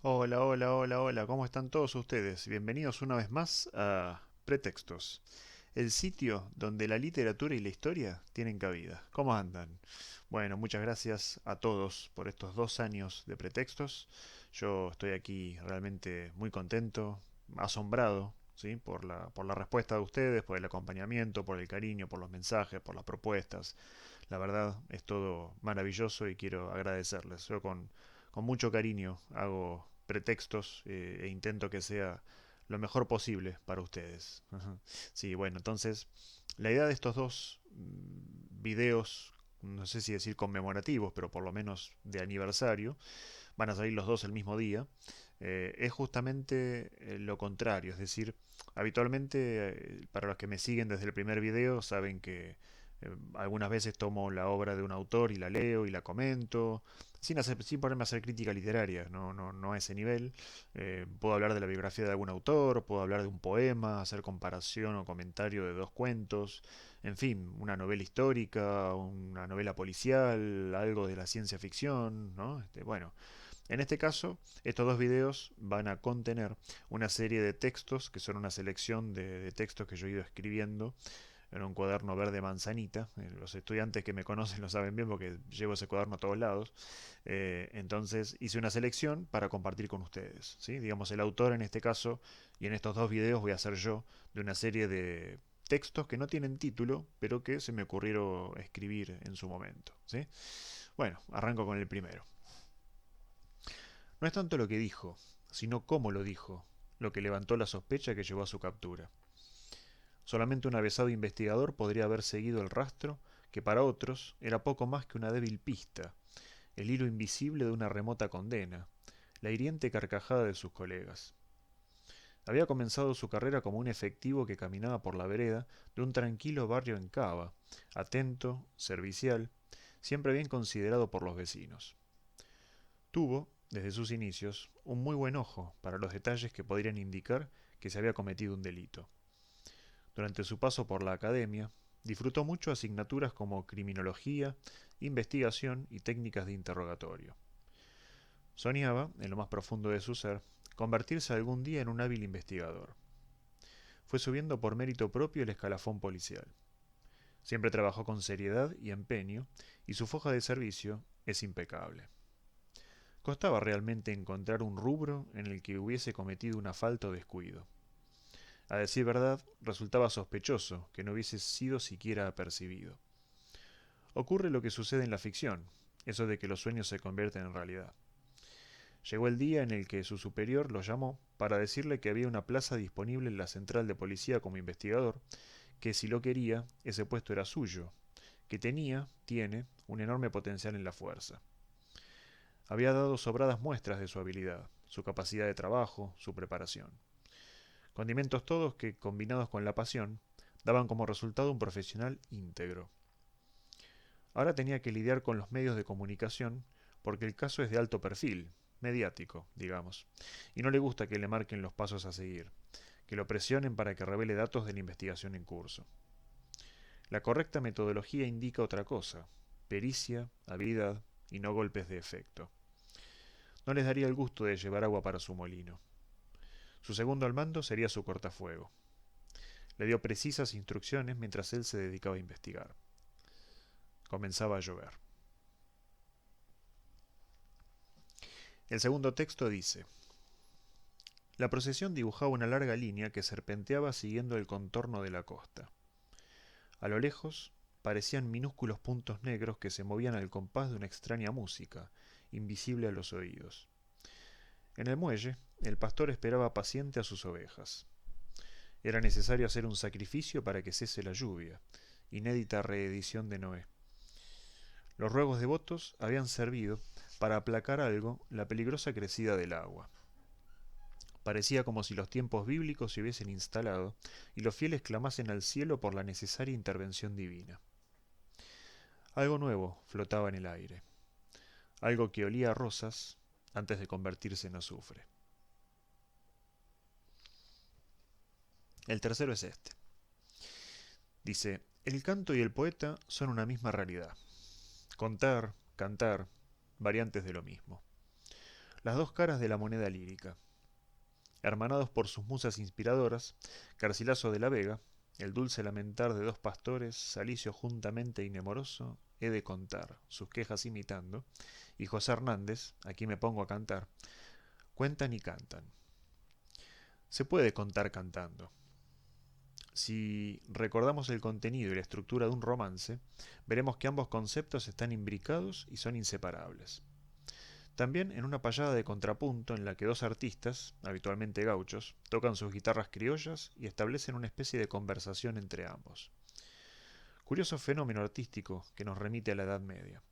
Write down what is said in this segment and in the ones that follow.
Hola, hola, hola, hola, ¿cómo están todos ustedes? Bienvenidos una vez más a Pretextos, el sitio donde la literatura y la historia tienen cabida. ¿Cómo andan? Bueno, muchas gracias a todos por estos 2 años de Pretextos. Yo estoy aquí realmente muy contento, asombrado, ¿sí? por la respuesta de ustedes, por el acompañamiento, por el cariño, por los mensajes, por las propuestas. La verdad es todo maravilloso y quiero agradecerles. Yo con mucho cariño hago pretextos e intento que sea lo mejor posible para ustedes. Ajá. Sí, bueno, entonces la idea de estos dos videos, no sé si decir conmemorativos, pero por lo menos de aniversario, van a salir los dos el mismo día, es justamente lo contrario, es decir, habitualmente para los que me siguen desde el primer video saben que algunas veces tomo la obra de un autor y la leo y la comento, sin ponerme a hacer crítica literaria, no a ese nivel. Puedo hablar de la biografía de algún autor, puedo hablar de un poema, hacer comparación o comentario de dos cuentos, en fin, una novela histórica, una novela policial, algo de la ciencia ficción, ¿no? Bueno, en este caso, estos dos videos van a contener una serie de textos que son una selección de textos que yo he ido escribiendo en un cuaderno verde manzanita. Los estudiantes que me conocen lo saben bien porque llevo ese cuaderno a todos lados. Entonces hice una selección para compartir con ustedes. ¿Sí? Digamos, el autor en este caso y en estos dos videos voy a ser yo de una serie de textos que no tienen título, pero que se me ocurrieron escribir en su momento. ¿Sí? Bueno, arranco con el primero. No es tanto lo que dijo, sino cómo lo dijo, lo que levantó la sospecha que llevó a su captura. Solamente un avesado investigador podría haber seguido el rastro que para otros era poco más que una débil pista, el hilo invisible de una remota condena, la hiriente carcajada de sus colegas. Había comenzado su carrera como un efectivo que caminaba por la vereda de un tranquilo barrio en Cava, atento, servicial, siempre bien considerado por los vecinos. Tuvo, desde sus inicios, un muy buen ojo para los detalles que podrían indicar que se había cometido un delito. Durante su paso por la academia, disfrutó mucho asignaturas como criminología, investigación y técnicas de interrogatorio. Soñaba, en lo más profundo de su ser, convertirse algún día en un hábil investigador. Fue subiendo por mérito propio el escalafón policial. Siempre trabajó con seriedad y empeño, y su foja de servicio es impecable. Costaba realmente encontrar un rubro en el que hubiese cometido una falta o descuido. A decir verdad, resultaba sospechoso que no hubiese sido siquiera apercibido. Ocurre lo que sucede en la ficción, eso de que los sueños se convierten en realidad. Llegó el día en el que su superior lo llamó para decirle que había una plaza disponible en la central de policía como investigador, que si lo quería, ese puesto era suyo, que tiene, un enorme potencial en la fuerza. Había dado sobradas muestras de su habilidad, su capacidad de trabajo, su preparación. Condimentos todos que, combinados con la pasión, daban como resultado un profesional íntegro. Ahora tenía que lidiar con los medios de comunicación porque el caso es de alto perfil, mediático, digamos, y no le gusta que le marquen los pasos a seguir, que lo presionen para que revele datos de la investigación en curso. La correcta metodología indica otra cosa, pericia, habilidad y no golpes de efecto. No les daría el gusto de llevar agua para su molino. Su segundo al mando sería su cortafuego. Le dio precisas instrucciones mientras él se dedicaba a investigar. Comenzaba a llover. El segundo texto dice: la procesión dibujaba una larga línea que serpenteaba siguiendo el contorno de la costa. A lo lejos parecían minúsculos puntos negros que se movían al compás de una extraña música, invisible a los oídos. En el muelle, el pastor esperaba paciente a sus ovejas. Era necesario hacer un sacrificio para que cese la lluvia, inédita reedición de Noé. Los ruegos devotos habían servido para aplacar algo la peligrosa crecida del agua. Parecía como si los tiempos bíblicos se hubiesen instalado y los fieles clamasen al cielo por la necesaria intervención divina. Algo nuevo flotaba en el aire, algo que olía a rosas antes de convertirse en azufre. El tercero es este. Dice: el canto y el poeta son una misma realidad. Contar, cantar, variantes de lo mismo. las dos caras de la moneda lírica. Hermanados por sus musas inspiradoras, Garcilaso de la Vega, el dulce lamentar de dos pastores, Salicio juntamente inemoroso, he de contar, sus quejas imitando, y José Hernández, aquí me pongo a cantar, cuentan y cantan. Se puede contar cantando. Si recordamos el contenido y la estructura de un romance, veremos que ambos conceptos están imbricados y son inseparables. También en una payada de contrapunto en la que dos artistas, habitualmente gauchos, tocan sus guitarras criollas y establecen una especie de conversación entre ambos. Curioso fenómeno artístico que nos remite a la Edad Media,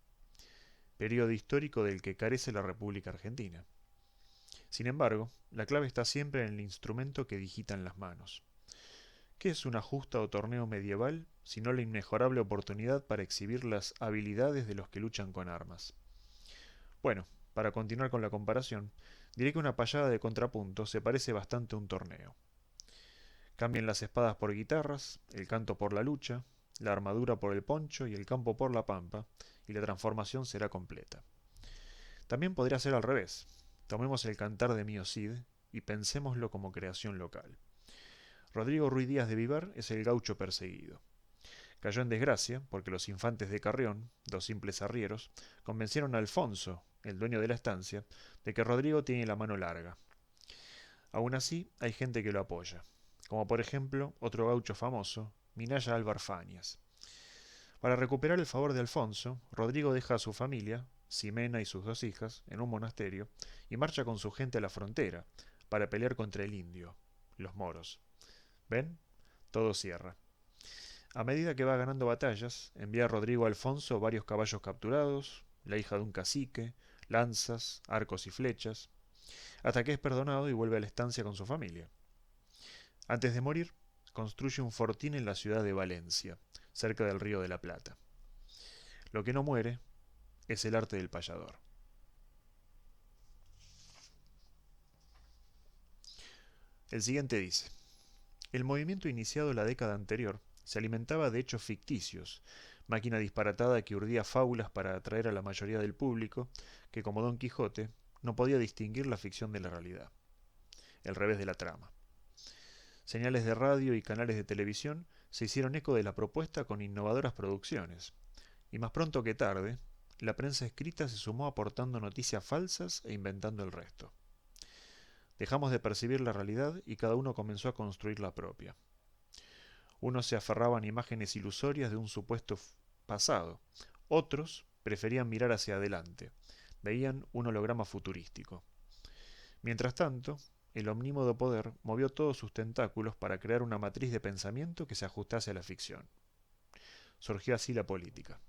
periodo histórico del que carece la República Argentina. Sin embargo, la clave está siempre en el instrumento que digitan las manos. ¿Qué es una justa o torneo medieval sino la inmejorable oportunidad para exhibir las habilidades de los que luchan con armas? Bueno, para continuar con la comparación, diré que una payada de contrapunto se parece bastante a un torneo. Cambien las espadas por guitarras, el canto por la lucha, la armadura por el poncho y el campo por la pampa, y la transformación será completa. También podría ser al revés. Tomemos el cantar de Mío Cid y pensémoslo como creación local. Rodrigo Ruiz Díaz de Vivar es el gaucho perseguido. Cayó en desgracia porque los infantes de Carrión, dos simples arrieros, convencieron a Alfonso, el dueño de la estancia, de que Rodrigo tiene la mano larga. Aún así, hay gente que lo apoya, como por ejemplo otro gaucho famoso, Minaya Álvar Fáñez. Para recuperar el favor de Alfonso, Rodrigo deja a su familia, Ximena y sus dos hijas, en un monasterio y marcha con su gente a la frontera para pelear contra el indio, los moros. ¿Ven? Todo cierra. A medida que va ganando batallas, envía a Rodrigo a Alfonso varios caballos capturados, la hija de un cacique, lanzas, arcos y flechas, hasta que es perdonado y vuelve a la estancia con su familia. Antes de morir, construye un fortín en la ciudad de Valencia, cerca del río de la Plata. Lo que no muere es el arte del payador. El siguiente dice: el movimiento iniciado la década anterior se alimentaba de hechos ficticios, máquina disparatada que urdía fábulas para atraer a la mayoría del público, que como Don Quijote no podía distinguir la ficción de la realidad, el revés de la trama. Señales de radio y canales de televisión se hicieron eco de la propuesta con innovadoras producciones, y más pronto que tarde, la prensa escrita se sumó aportando noticias falsas e inventando el resto. Dejamos de percibir la realidad y cada uno comenzó a construir la propia. Unos se aferraban a imágenes ilusorias de un supuesto pasado, otros preferían mirar hacia adelante, veían un holograma futurístico. Mientras tanto, el omnímodo poder movió todos sus tentáculos para crear una matriz de pensamiento que se ajustase a la ficción. Surgió así la política.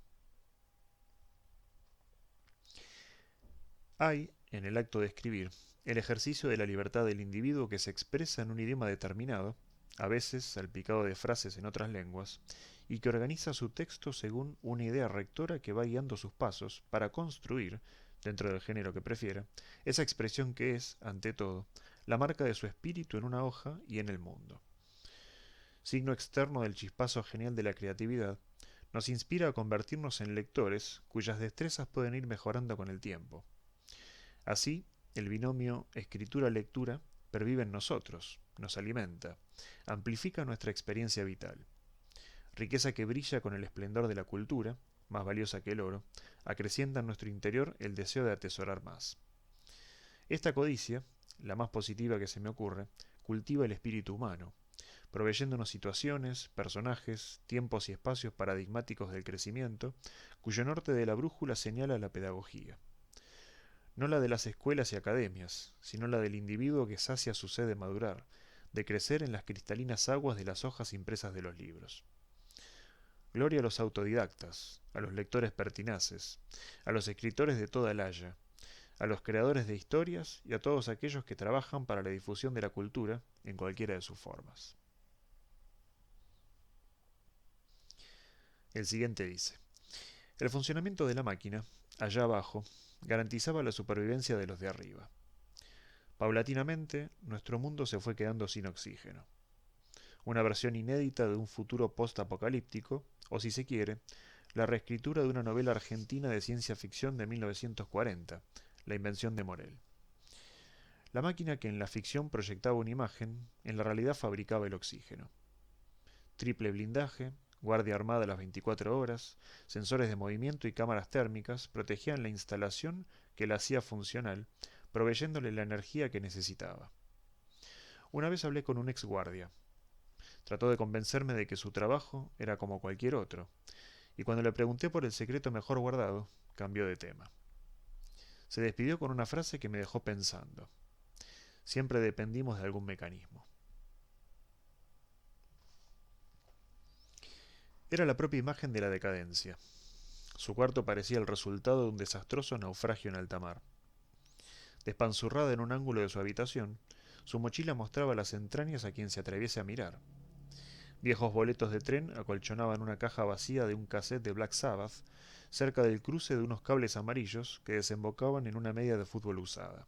Hay, en el acto de escribir, el ejercicio de la libertad del individuo que se expresa en un idioma determinado, a veces salpicado de frases en otras lenguas, y que organiza su texto según una idea rectora que va guiando sus pasos para construir, dentro del género que prefiera, esa expresión que es, ante todo, la marca de su espíritu en una hoja y en el mundo. Signo externo del chispazo genial de la creatividad, nos inspira a convertirnos en lectores cuyas destrezas pueden ir mejorando con el tiempo. Así, el binomio escritura-lectura pervive en nosotros, nos alimenta, amplifica nuestra experiencia vital. Riqueza que brilla con el esplendor de la cultura, más valiosa que el oro, acrecienta en nuestro interior el deseo de atesorar más. Esta codicia, la más positiva que se me ocurre, cultiva el espíritu humano, proveyéndonos situaciones, personajes, tiempos y espacios paradigmáticos del crecimiento, cuyo norte de la brújula señala la pedagogía. No la de las escuelas y academias, sino la del individuo que sacia su sed de madurar, de crecer en las cristalinas aguas de las hojas impresas de los libros. Gloria a los autodidactas, a los lectores pertinaces, a los escritores de toda el haya, a los creadores de historias y a todos aquellos que trabajan para la difusión de la cultura en cualquiera de sus formas. El siguiente dice: el funcionamiento de la máquina, allá abajo, garantizaba la supervivencia de los de arriba. Paulatinamente, nuestro mundo se fue quedando sin oxígeno. Una versión inédita de un futuro post-apocalíptico, o si se quiere, la reescritura de una novela argentina de ciencia ficción de 1940, La invención de Morel. La máquina que en la ficción proyectaba una imagen, en la realidad fabricaba el oxígeno. Triple blindaje, guardia armada las 24 horas, sensores de movimiento y cámaras térmicas protegían la instalación que la hacía funcional, proveyéndole la energía que necesitaba. Una vez hablé con un ex guardia. Trató de convencerme de que su trabajo era como cualquier otro, y cuando le pregunté por el secreto mejor guardado, cambió de tema. Se despidió con una frase que me dejó pensando. Siempre dependimos de algún mecanismo. Era la propia imagen de la decadencia. Su cuarto parecía el resultado de un desastroso naufragio en alta mar. Despanzurrada en un ángulo de su habitación, su mochila mostraba las entrañas a quien se atreviese a mirar. Viejos boletos de tren acolchonaban una caja vacía de un cassette de Black Sabbath, cerca del cruce de unos cables amarillos que desembocaban en una media de fútbol usada.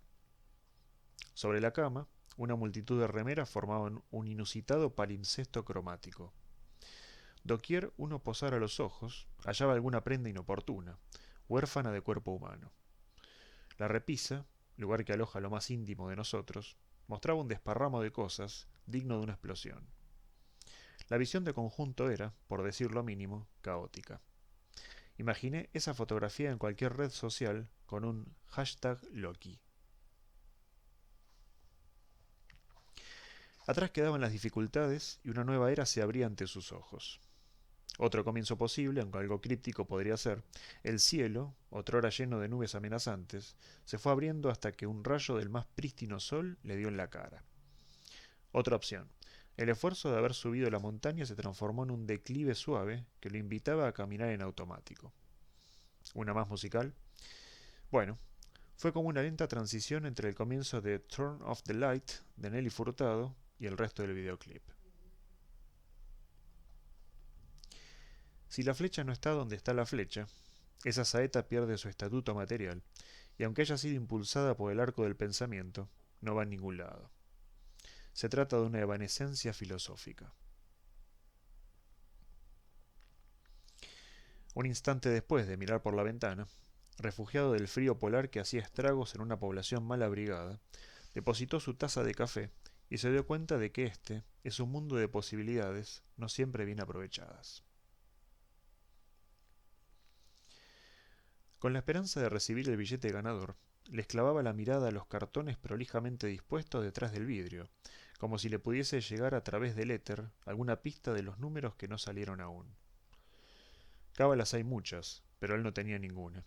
Sobre la cama, una multitud de remeras formaban un inusitado palimpsesto cromático. Doquier uno posara los ojos, hallaba alguna prenda inoportuna, huérfana de cuerpo humano. La repisa, lugar que aloja lo más íntimo de nosotros, mostraba un desparramo de cosas digno de una explosión. La visión de conjunto era, por decir lo mínimo, caótica. Imaginé esa fotografía en cualquier red social con un hashtag Loki. Atrás quedaban las dificultades y una nueva era se abría ante sus ojos. Otro comienzo posible, aunque algo críptico podría ser, el cielo, otrora lleno de nubes amenazantes, se fue abriendo hasta que un rayo del más prístino sol le dio en la cara. Otra opción. El esfuerzo de haber subido la montaña se transformó en un declive suave que lo invitaba a caminar en automático. ¿Una más musical? Bueno, fue como una lenta transición entre el comienzo de Turn Off the Light de Nelly Furtado y el resto del videoclip. Si la flecha no está donde está la flecha, esa saeta pierde su estatuto material, y aunque haya sido impulsada por el arco del pensamiento, no va a ningún lado. Se trata de una evanescencia filosófica. Un instante después de mirar por la ventana, refugiado del frío polar que hacía estragos en una población mal abrigada, depositó su taza de café y se dio cuenta de que este es un mundo de posibilidades no siempre bien aprovechadas. Con la esperanza de recibir el billete ganador, les clavaba la mirada a los cartones prolijamente dispuestos detrás del vidrio, como si le pudiese llegar a través del éter alguna pista de los números que no salieron aún. Cábalas hay muchas, pero él no tenía ninguna.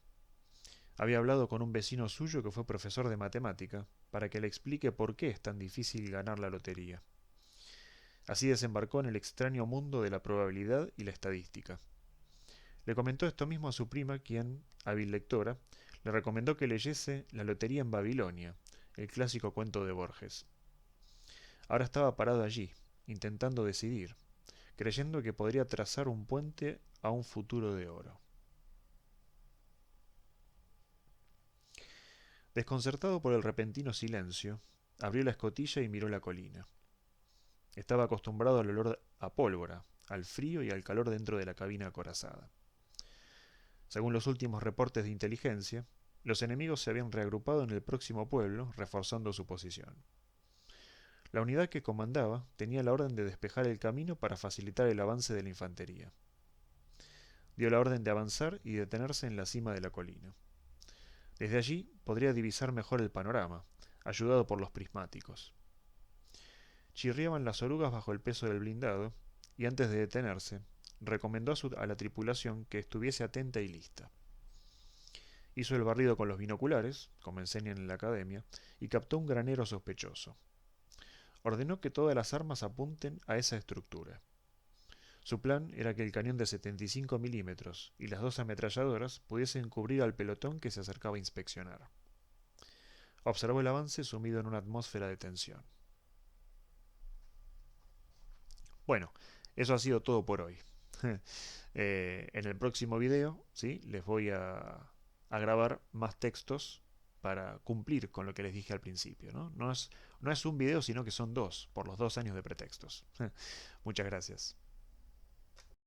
Había hablado con un vecino suyo que fue profesor de matemática para que le explique por qué es tan difícil ganar la lotería. Así desembarcó en el extraño mundo de la probabilidad y la estadística. Le comentó esto mismo a su prima, quien, hábil lectora, le recomendó que leyese La lotería en Babilonia, el clásico cuento de Borges. Ahora estaba parado allí, intentando decidir, creyendo que podría trazar un puente a un futuro de oro. Desconcertado por el repentino silencio, abrió la escotilla y miró la colina. Estaba acostumbrado al olor a pólvora, al frío y al calor dentro de la cabina acorazada. Según los últimos reportes de inteligencia, los enemigos se habían reagrupado en el próximo pueblo, reforzando su posición. La unidad que comandaba tenía la orden de despejar el camino para facilitar el avance de la infantería. Dio la orden de avanzar y detenerse en la cima de la colina. Desde allí podría divisar mejor el panorama, ayudado por los prismáticos. Chirriaban las orugas bajo el peso del blindado, y antes de detenerse, recomendó a la tripulación que estuviese atenta y lista. Hizo el barrido con los binoculares, como enseñan en la academia, y captó un granero sospechoso. Ordenó que todas las armas apunten a esa estructura. Su plan era que el cañón de 75 milímetros y las dos ametralladoras pudiesen cubrir al pelotón que se acercaba a inspeccionar. Observó el avance sumido en una atmósfera de tensión. Bueno, eso ha sido todo por hoy. En el próximo video, ¿sí? Les voy a grabar más textos para cumplir con lo que les dije al principio, ¿no? No es un video, sino que son dos, por los 2 años de pretextos. Muchas gracias.